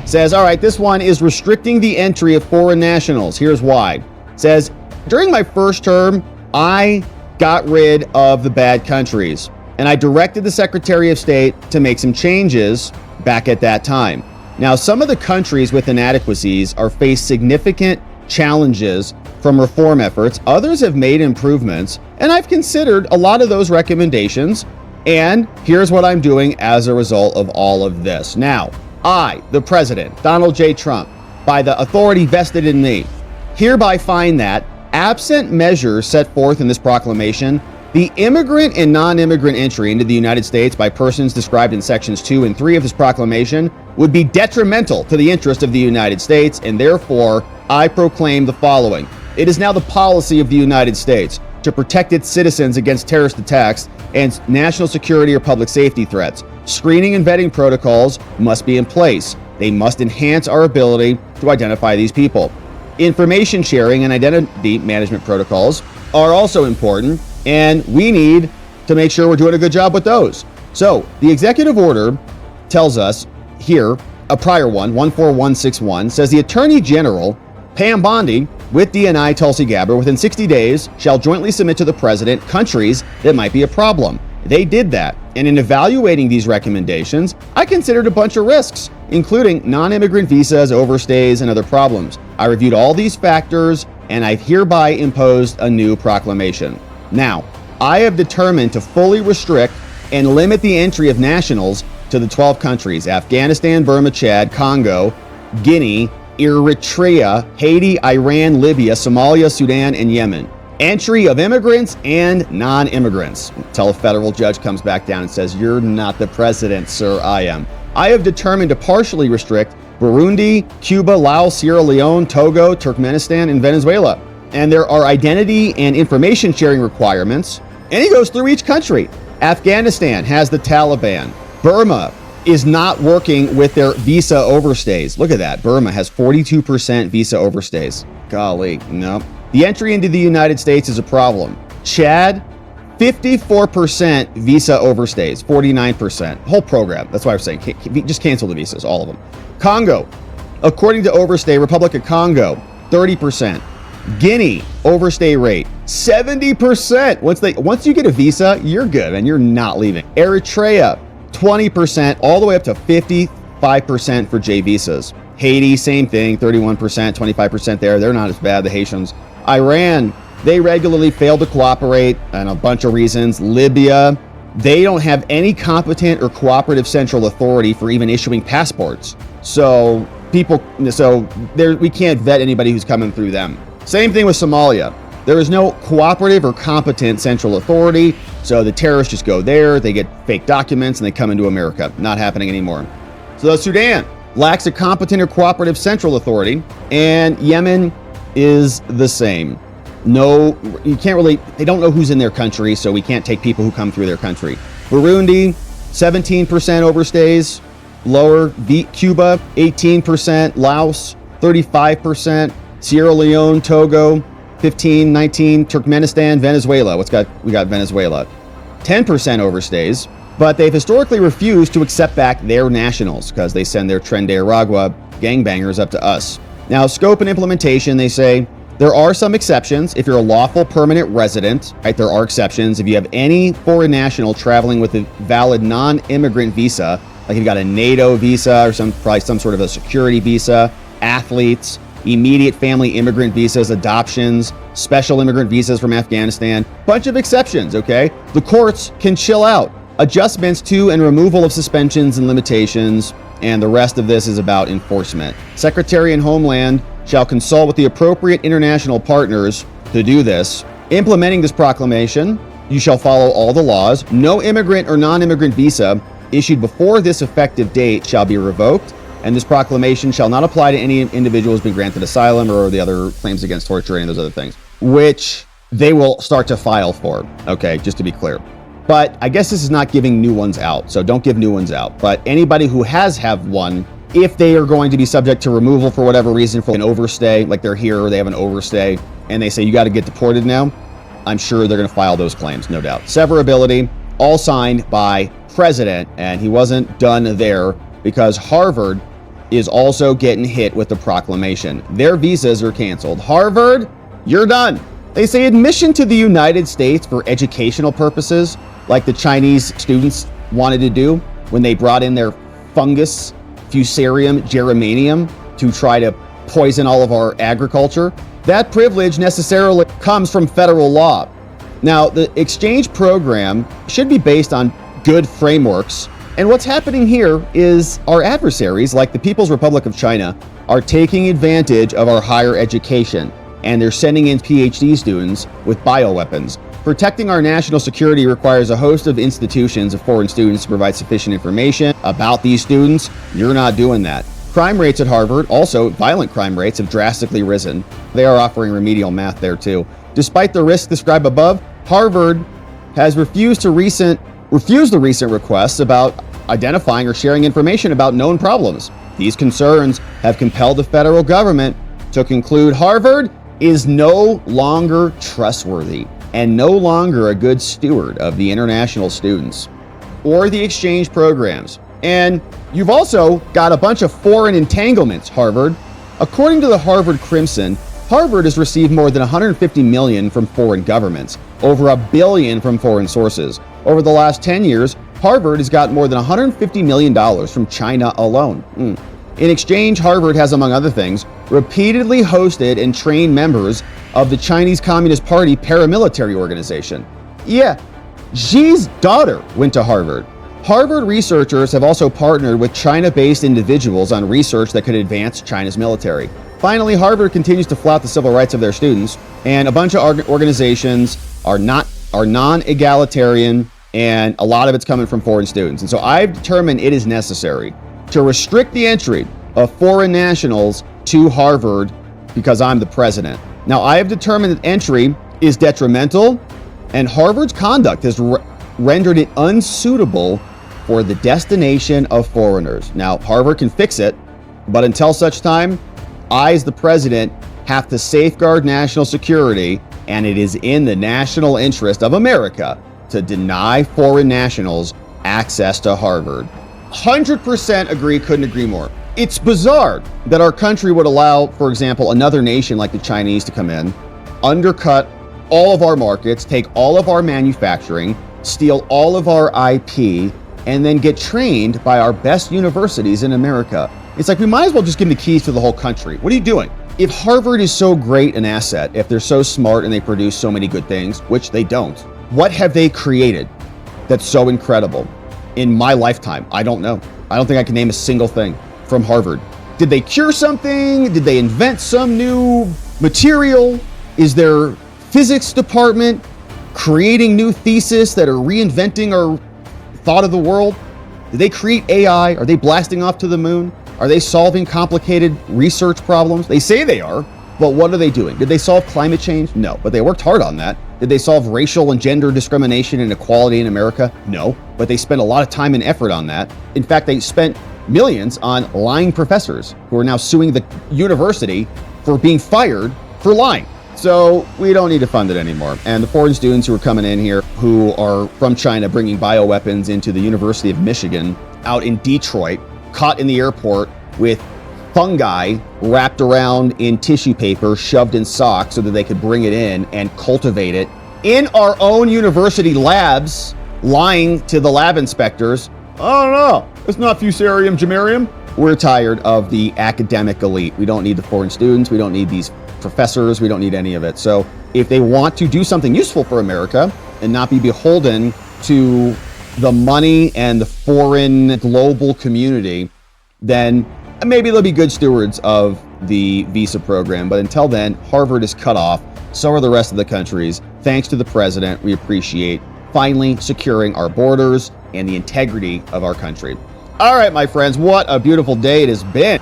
Says, all right, this one is restricting the entry of foreign nationals. Here's why. Says, during my first term, I got rid of the bad countries, and I directed the Secretary of State to make some changes back at that time. Now, some of the countries with inadequacies are faced significant challenges from reform efforts. Others have made improvements, and I've considered a lot of those recommendations, and here's what I'm doing as a result of all of this. Now, I, the President, Donald J. Trump, by the authority vested in me, hereby find that, absent measures set forth in this proclamation, the immigrant and non-immigrant entry into the United States by persons described in sections 2 and 3 of this proclamation would be detrimental to the interest of the United States, and therefore, I proclaim the following. It is now the policy of the United States to protect its citizens against terrorist attacks and national security or public safety threats. Screening and vetting protocols must be in place. They must enhance our ability to identify these people. Information sharing and identity management protocols are also important, and we need to make sure we're doing a good job with those. So the executive order tells us here, a prior one, 14161, says the Attorney General, Pam Bondi, with DNI Tulsi Gabbard, within 60 days, shall jointly submit to the President countries that might be a problem. They did that, and in evaluating these recommendations, I considered a bunch of risks, including non-immigrant visas, overstays, and other problems. I reviewed all these factors, and I've hereby imposed a new proclamation. Now, I have determined to fully restrict and limit the entry of nationals to the 12 countries: Afghanistan, Burma, Chad, Congo, Guinea, Eritrea, Haiti, Iran, Libya, Somalia, Sudan, and Yemen. Entry of immigrants and non-immigrants. Until a federal judge comes back down and says, you're not the president, sir, I am. I have determined to partially restrict Burundi, Cuba, Laos, Sierra Leone, Togo, Turkmenistan, and Venezuela. And there are identity and information sharing requirements, and he goes through each country. Afghanistan has the Taliban. Burma is not working with their visa overstays. Look at that. Burma has 42% visa overstays. Golly, no. The entry into the United States is a problem. Chad, 54% visa overstays, 49%. Whole program. That's why I was saying, just cancel the visas, all of them. Congo, according to Overstay, Republic of Congo, 30%. Guinea, overstay rate, 70%. Once you get a visa, you're good and you're not leaving. Eritrea, 20%, all the way up to 55% for J visas. Haiti, same thing, 31%, 25% there. They're not as bad, the Haitians. Iran, they regularly fail to cooperate and a bunch of reasons. Libya, they don't have any competent or cooperative central authority for even issuing passports. So we can't vet anybody who's coming through them. Same thing with Somalia. There is no cooperative or competent central authority, so the terrorists just go there, they get fake documents, and they come into America. Not happening anymore. So Sudan lacks a competent or cooperative central authority, and Yemen is the same. No, you can't really, they don't know who's in their country, so we can't take people who come through their country. Burundi, 17% overstays, lower. Cuba, 18%, Laos, 35%, Sierra Leone, Togo, 15, 19, Turkmenistan, Venezuela. We got Venezuela. 10% overstays, but they've historically refused to accept back their nationals because they send their Tren de Aragua gangbangers up to us. Now, scope and implementation, they say, there are some exceptions. If you're a lawful permanent resident, right, there are exceptions. If you have any foreign national traveling with a valid non-immigrant visa, like you've got a NATO visa or probably some sort of a security visa, athletes, immediate family immigrant visas, adoptions, special immigrant visas from Afghanistan, bunch of exceptions, okay? The courts can chill out. Adjustments to and removal of suspensions and limitations, and the rest of this is about enforcement. Secretary and Homeland shall consult with the appropriate international partners to do this. Implementing this proclamation, you shall follow all the laws. No immigrant or non-immigrant visa issued before this effective date shall be revoked, and this proclamation shall not apply to any individual who's been granted asylum or the other claims against torture, any of those other things, which they will start to file for, okay, just to be clear. But I guess this is not giving new ones out, so don't give new ones out. But anybody who have one, if they are going to be subject to removal for whatever reason, for an overstay, like they're here or they have an overstay, and they say you got to get deported now, I'm sure they're going to file those claims, no doubt. Severability, all signed by President, and he wasn't done there because Harvard is also getting hit with the proclamation. Their visas are canceled. Harvard, you're done. They say admission to the United States for educational purposes, like the Chinese students wanted to do when they brought in their fungus, Fusarium geranium, to try to poison all of our agriculture. That privilege necessarily comes from federal law. Now, the exchange program should be based on good frameworks. And what's happening here is our adversaries, like the People's Republic of China, are taking advantage of our higher education, and they're sending in PhD students with bioweapons. Protecting our national security requires a host of institutions of foreign students to provide sufficient information about these students. You're not doing that. Crime rates at Harvard, also violent crime rates, have drastically risen. They are offering remedial math there too. Despite the risks described above, Harvard has refused the recent requests about identifying or sharing information about known problems. These concerns have compelled the federal government to conclude Harvard is no longer trustworthy and no longer a good steward of the international students or the exchange programs. And you've also got a bunch of foreign entanglements, Harvard. According to the Harvard Crimson, Harvard has received more than $150 million from foreign governments, over $1 billion from foreign sources. Over the last 10 years, Harvard has got more than $150 million from China alone. In exchange, Harvard has, among other things, repeatedly hosted and trained members of the Chinese Communist Party paramilitary organization. Yeah, Xi's daughter went to Harvard. Harvard researchers have also partnered with China-based individuals on research that could advance China's military. Finally, Harvard continues to flout the civil rights of their students, and a bunch of organizations are non-egalitarian, and a lot of it's coming from foreign students. And so I've determined it is necessary to restrict the entry of foreign nationals to Harvard because I'm the president. Now, I have determined that entry is detrimental, and Harvard's conduct has rendered it unsuitable for the destination of foreigners. Now, Harvard can fix it, but until such time, I, as the president, have to safeguard national security, and it is in the national interest of America to deny foreign nationals access to Harvard. 100% agree, couldn't agree more. It's bizarre that our country would allow, for example, another nation like the Chinese to come in, undercut all of our markets, take all of our manufacturing, steal all of our IP, and then get trained by our best universities in America. It's like we might as well just give them the keys to the whole country. What are you doing? If Harvard is so great an asset, if they're so smart and they produce so many good things, which they don't, what have they created that's so incredible? In my lifetime, I don't know. I don't think I can name a single thing from Harvard. Did they cure something? Did they invent some new material? Is their physics department creating new theses that are reinventing our thought of the world? Did they create AI? Are they blasting off to the moon? Are they solving complicated research problems? They say they are, but what are they doing? Did they solve climate change? No, but they worked hard on that. Did they solve racial and gender discrimination and inequality in America? No, but they spent a lot of time and effort on that. In fact, they spent millions on lying professors who are now suing the university for being fired for lying. So we don't need to fund it anymore. And the foreign students who are coming in here who are from China bringing bioweapons into the University of Michigan out in Detroit, caught in the airport with fungi wrapped around in tissue paper, shoved in socks so that they could bring it in and cultivate it in our own university labs, lying to the lab inspectors. Oh no, it's not Fusarium geranium. We're tired of the academic elite. We don't need the foreign students. We don't need these professors. We don't need any of it. So if they want to do something useful for America and not be beholden to the money and the foreign global community, then maybe they'll be good stewards of the visa program. But until then, Harvard is cut off. So are the rest of the countries. Thanks to the president, we appreciate finally securing our borders and the integrity of our country. All right, my friends, what a beautiful day it has been.